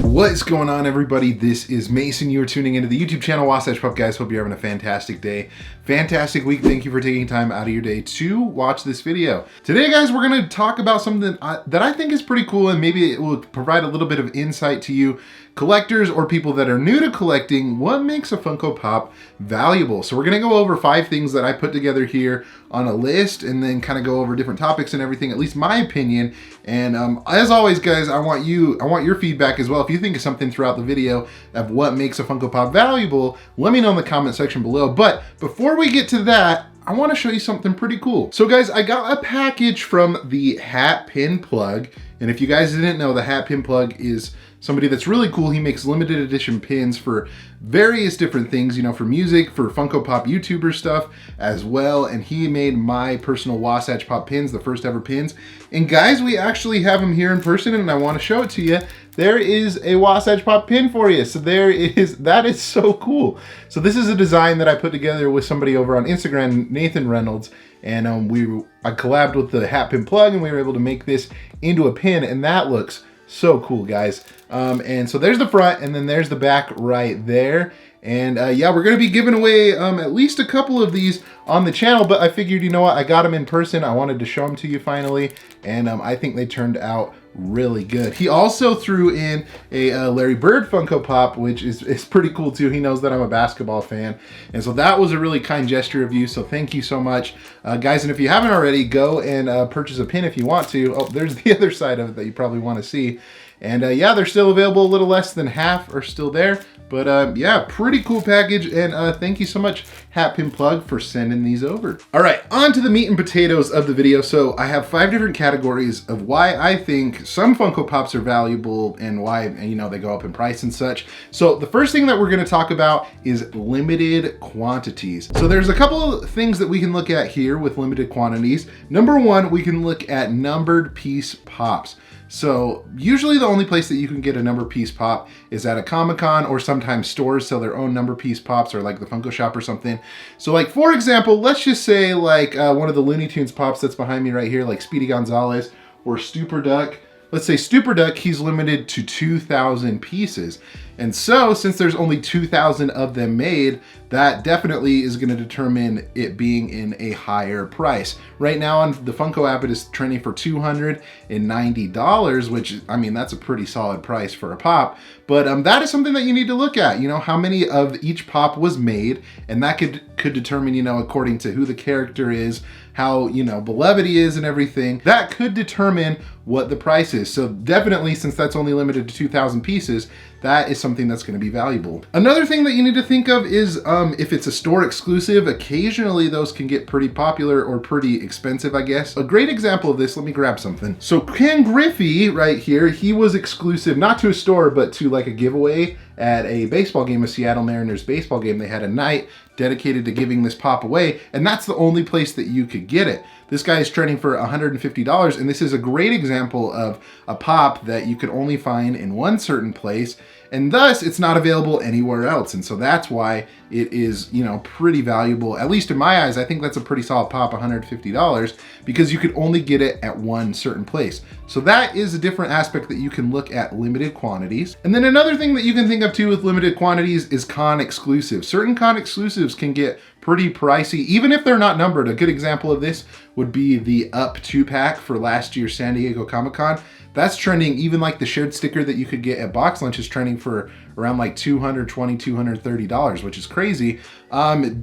What is going on, everybody? This is Mason. You are tuning into the YouTube channel WASATCH Pop. Guys, hope you're having a fantastic day, fantastic week. Thank you for taking time out of your day to watch this video. Today, guys, we're going to talk about something that I think is pretty cool, and maybe it will provide a little bit of insight to you collectors or people that are new to collecting. What makes a Funko Pop valuable? So we're going to go over 5 things that I put together here on a list, and then kind of go over different topics and everything, at least my opinion. And as always, guys, I want your feedback as well. If you think of something throughout the video of what makes a Funko Pop valuable, let me know in the comment section below. But before we get to that, I want to show you something pretty cool. So guys, I got a package from the Hat Pin Plug. And if you guys didn't know, the Hat Pin Plug is somebody that's really cool. He makes limited edition pins for various different things, you know, for music, for Funko Pop YouTuber stuff as well. And he made my personal WASATCH Pop pins, the first ever pins. And guys, we actually have them here in person, and I want to show it to you. There is a WASATCH Pop pin for you. So that is so cool. So this is a design that I put together with somebody over on Instagram, Nathan Reynolds. And I collabed with the Hat Pin Plug, and we were able to make this into a pin, and that looks so cool, guys. And so there's the front, and then there's the back right there. And yeah, we're gonna be giving away at least a couple of these on the channel, but I figured, you know what, I got them in person. I wanted to show them to you finally, and I think they turned out really good. He also threw in a Larry Bird Funko Pop, which is pretty cool too. He knows that I'm a basketball fan, and so that was a really kind gesture of you, so thank you so much, guys. And if you haven't already, go and purchase a pin if you want to. Oh, there's the other side of it that you probably want to see. And yeah, they're still available. A little less than half are still there. But yeah, pretty cool package. And thank you so much, Hat Pin Plug, for sending these over. All right, on to the meat and potatoes of the video. So I have 5 different categories of why I think some Funko Pops are valuable and why, you know, they go up in price and such. So the first thing that we're gonna talk about is limited quantities. So there's a couple of things that we can look at here with limited quantities. Number 1, we can look at numbered piece pops. So usually the only place that you can get a number piece pop is at a Comic-Con, or sometimes stores sell their own number piece pops, or like the Funko Shop or something. So like, for example, let's just say like one of the Looney Tunes pops that's behind me right here, like Speedy Gonzalez or Stupor Duck. Let's say Stupor Duck, he's limited to 2,000 pieces. And so since there's only 2,000 of them made, that definitely is gonna determine it being in a higher price. Right now on the Funko app, it is trending for $290, which, I mean, that's a pretty solid price for a pop. But that is something that you need to look at, you know, how many of each pop was made, and that could determine, you know, according to who the character is, how, you know, beloved he is and everything, that could determine what the price is. So definitely, since that's only limited to 2,000 pieces, that is something that's going to be valuable. Another thing that you need to think of is if it's a store exclusive, occasionally those can get pretty popular or pretty expensive, I guess. A great example of this, let me grab something. So Ken Griffey right here, he was exclusive, not to a store, but to like a giveaway at a baseball game, a Seattle Mariners baseball game. They had a night dedicated to giving this pop away, and that's the only place that you could get it. This guy is trending for $150, and this is a great example of a pop that you could only find in one certain place, and thus it's not available anywhere else. And so that's why it is, you know, pretty valuable. At least in my eyes, I think that's a pretty solid pop, $150, because you could only get it at one certain place. So that is a different aspect that you can look at limited quantities. And then another thing that you can think of too with limited quantities is con exclusives. Certain con exclusives can get pretty pricey, even if they're not numbered. A good example of this would be the Up 2-pack for last year's San Diego Comic-Con. That's trending, even like the shared sticker that you could get at Box Lunch is trending for around like $220, $230, which is crazy,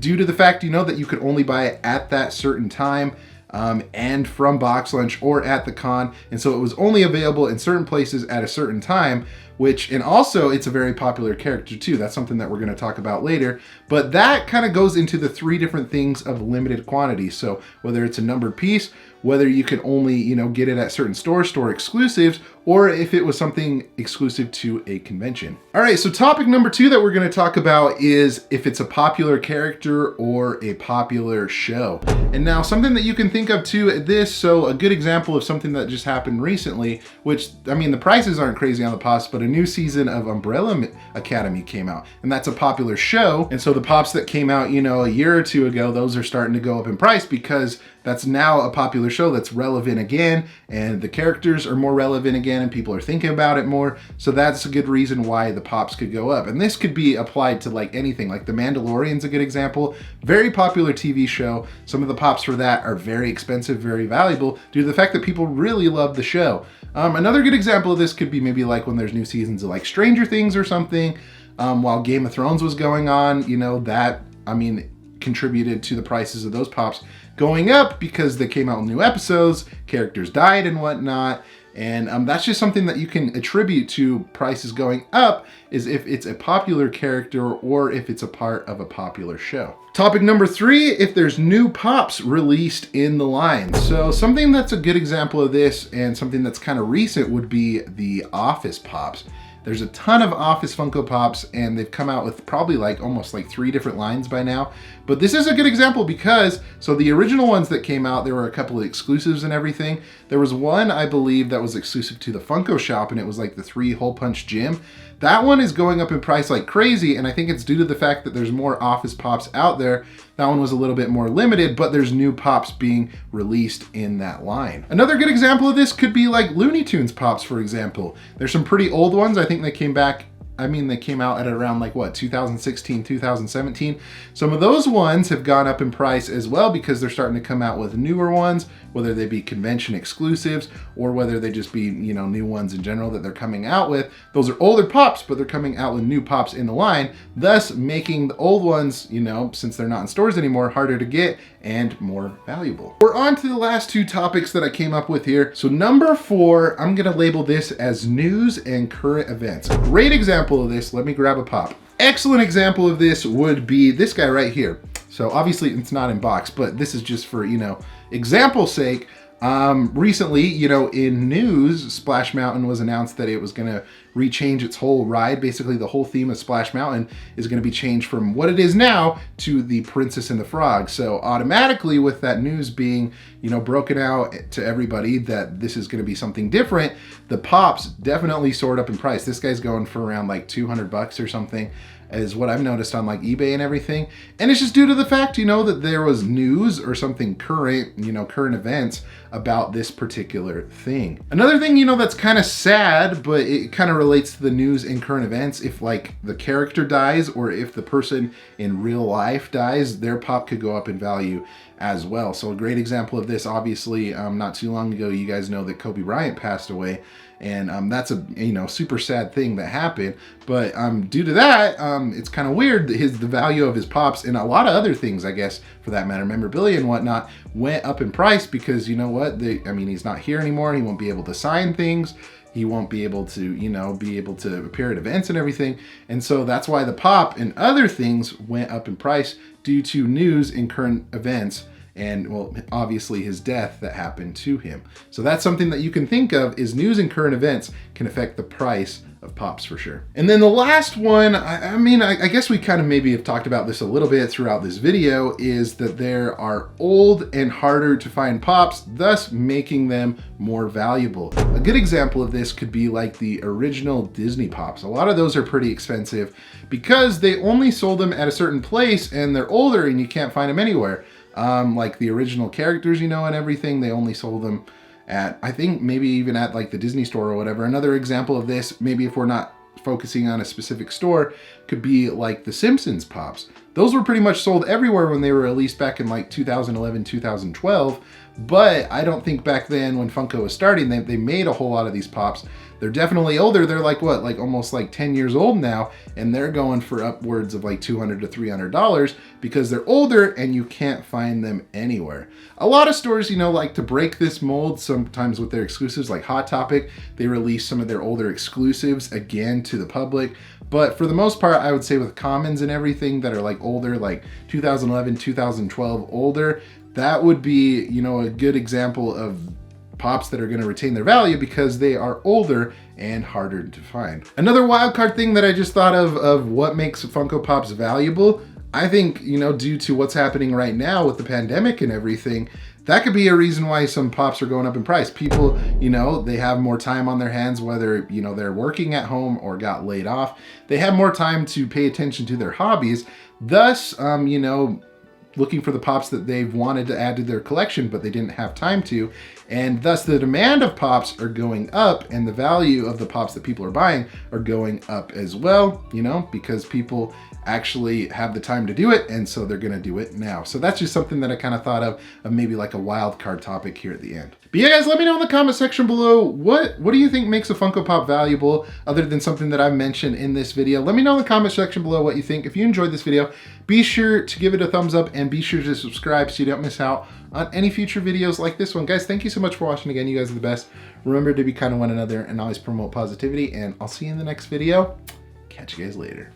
due to the fact, you know, that you could only buy it at that certain time, and from Box Lunch or at the con. And so it was only available in certain places at a certain time, and also it's a very popular character too. That's something that we're going to talk about later, but that kind of goes into the 3 different things of limited quantity. So whether it's a numbered piece, whether you can only, you know, get it at certain store exclusives, or if it was something exclusive to a convention. All right, so topic number 2 that we're gonna talk about is if it's a popular character or a popular show. And now something that you can think of too at this, so a good example of something that just happened recently, which, I mean, the prices aren't crazy on the pops, but a new season of Umbrella Academy came out, and that's a popular show. And so the pops that came out, you know, a year or two ago, those are starting to go up in price because that's now a popular show that's relevant again, and the characters are more relevant again, and people are thinking about it more. So that's a good reason why the pops could go up. And this could be applied to like anything, like The Mandalorian's a good example. Very popular TV show. Some of the pops for that are very expensive, very valuable due to the fact that people really love the show. Another good example of this could be maybe like when there's new seasons of like Stranger Things or something. While Game of Thrones was going on, you know, that, I mean, contributed to the prices of those pops going up because they came out with new episodes, characters died and whatnot. And that's just something that you can attribute to prices going up, is if it's a popular character or if it's a part of a popular show. Topic number 3, if there's new pops released in the line. So something that's a good example of this and something that's kind of recent would be the Office pops. There's a ton of Office Funko Pops, and they've come out with probably like almost like 3 different lines by now. But this is a good example because, so the original ones that came out, there were a couple of exclusives and everything. There was one, I believe, that was exclusive to the Funko shop, and it was like the 3 hole punch gym. That one is going up in price like crazy, and I think it's due to the fact that there's more Office Pops out there. That one was a little bit more limited, but there's new pops being released in that line. Another good example of this could be like Looney Tunes pops, for example. There's some pretty old ones. I think they came back, I mean, they came out at around like what, 2016, 2017. Some of those ones have gone up in price as well because they're starting to come out with newer ones, whether they be convention exclusives or whether they just be, you know, new ones in general that they're coming out with. Those are older pops, but they're coming out with new pops in the line, thus making the old ones, you know, since they're not in stores anymore, harder to get and more valuable. We're on to the last 2 topics that I came up with here. So number 4, I'm gonna label this as news and current events. A great example of this, let me grab a pop. Excellent example of this would be this guy right here. So obviously it's not in box, but this is just for, you know, example's sake. Recently, you know, in news, Splash Mountain was announced that it was gonna rechange its whole ride. Basically, the whole theme of Splash Mountain is gonna be changed from what it is now to the Princess and the Frog. So automatically, with that news being, you know, broken out to everybody that this is gonna be something different, the pops definitely soared up in price. This guy's going for around like 200 bucks or something, is what I've noticed on like eBay and everything. And it's just due to the fact, you know, that there was news or something current, you know, current events about this particular thing. Another thing, you know, that's kind of sad, but it kind of relates to the news and current events. If like the character dies or if the person in real life dies, their pop could go up in value as well. So a great example of this, obviously, not too long ago, you guys know that Kobe Bryant passed away. And that's a, you know, super sad thing that happened. But due to that, it's kind of weird that the value of his pops and a lot of other things, I guess, for that matter, memorabilia and whatnot, went up in price because, you know what, I mean, he's not here anymore. He won't be able to sign things. He won't be able to, you know, appear at events and everything. And so that's why the pop and other things went up in price due to news and current events. And well, obviously his death that happened to him. So that's something that you can think of, is news and current events can affect the price of pops for sure. And then the last one, I guess we kind of maybe have talked about this a little bit throughout this video, is that there are old and harder to find pops, thus making them more valuable. A good example of this could be like the original Disney pops. A lot of those are pretty expensive because they only sold them at a certain place and they're older and you can't find them anywhere. Like the original characters, you know, and everything, they only sold them at, I think maybe even at like the Disney store or whatever. Another example of this, maybe if we're not focusing on a specific store, could be like the Simpsons pops. Those were pretty much sold everywhere when they were released back in like 2011, 2012. But I don't think back then when Funko was starting, they made a whole lot of these pops. They're definitely older. They're like what, like almost like 10 years old now, and they're going for upwards of like $200 to $300 because they're older and you can't find them anywhere. A lot of stores, you know, like to break this mold sometimes with their exclusives, like Hot Topic, they release some of their older exclusives again to the public. But for the most part, I would say with commons and everything that are like older, like 2011, 2012 older, that would be, you know, a good example of Pops that are going to retain their value because they are older and harder to find. Another wild card thing that I just thought of what makes Funko Pops valuable, I think, you know, due to what's happening right now with the pandemic and everything, that could be a reason why some Pops are going up in price. People, you know, they have more time on their hands, whether, you know, they're working at home or got laid off. They have more time to pay attention to their hobbies. Thus, you know, looking for the Pops that they've wanted to add to their collection, but they didn't have time to. And thus the demand of Pops are going up and the value of the Pops that people are buying are going up as well, you know, because people actually have the time to do it, and so they're gonna do it now. So that's just something that I kind of thought of maybe like a wild card topic here at the end. But yeah, guys, let me know in the comment section below, what do you think makes a Funko Pop valuable other than something that I've mentioned in this video? Let me know in the comment section below what you think. If you enjoyed this video, be sure to give it a thumbs up and be sure to subscribe so you don't miss out on any future videos like this one. Guys, thank you so much for watching again. You guys are the best. Remember to be kind to one another and always promote positivity, and I'll see you in the next video. Catch you guys later.